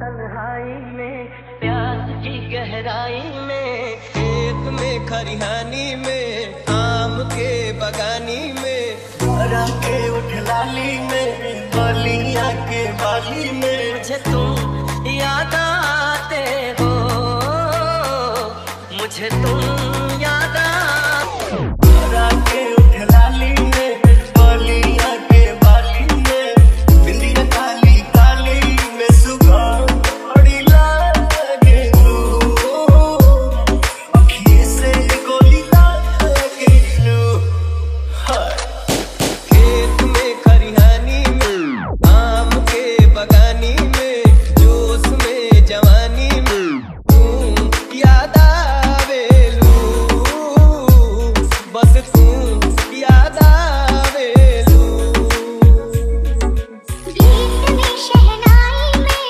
तन्हाई में, प्यार की गहराई में, खेत में खरिहानी में, आम के बगानी में, हरा के उठलाली में, बलिया के बाली में, मुझे तुम याद आते हो, मुझे तुम याद आते हो। हरा के उठलाली में, बलिया के बाली में, बिंदिया काली काली में, सुबह बड़ी लागे तू, अखिए से गोली लागे तू। खेत में खरिहानी में, आम के बगानी में, जोश में जवानी में, तू याद आवेलू, बस तू याद आवेलू। गीत में शहनाई में,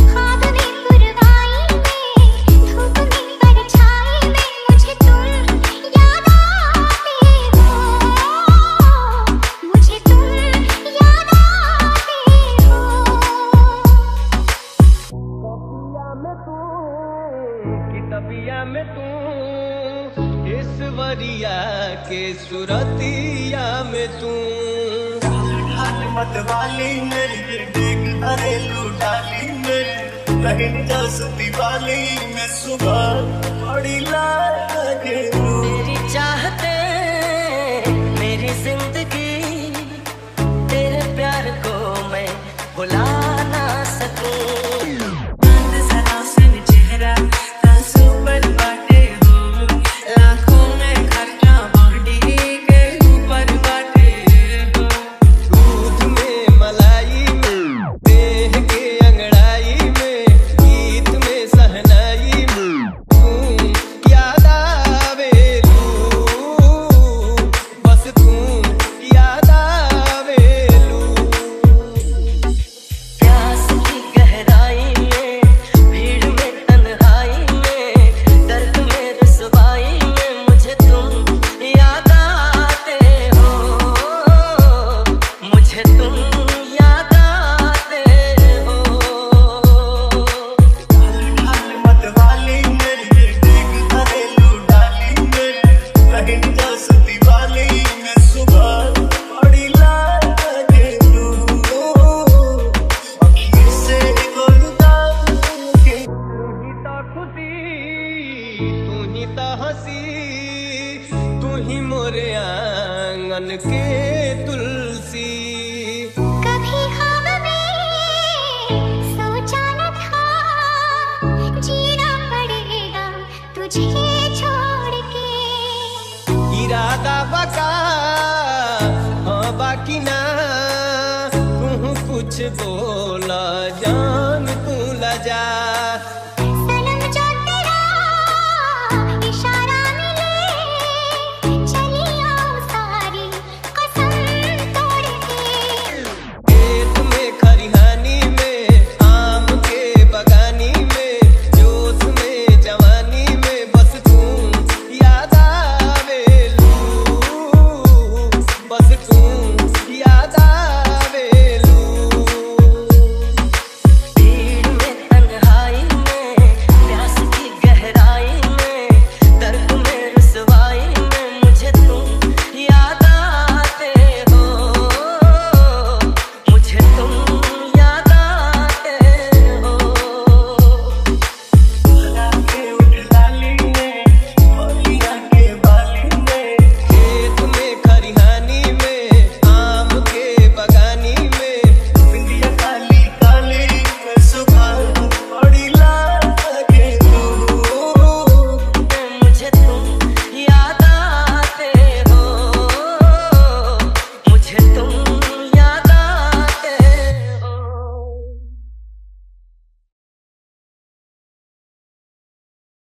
ख्वाब में पुरवाई में, धूप में परछाई में, मुझे तुम याद आते हो, मुझे तुम याद आते हो। तबिया में तू, ईश्वरिया के सुरतिया में तू, मत वाली मेरी डेग घरेलू डाली में, बहन जसती वाली में, सुबह बड़ी लागे तू। मेरी चाहते मेरी जिंदगी, तेरे प्यार को मैं भुला ना सकूं। तू ही मोरे आंगन के तुलसी। कभी ख्वाब में सोचा न था, जीना पड़ेगा तुझे छोड़ के। इरादा बका हाँ बाकी ना, तू कुछ बोला जा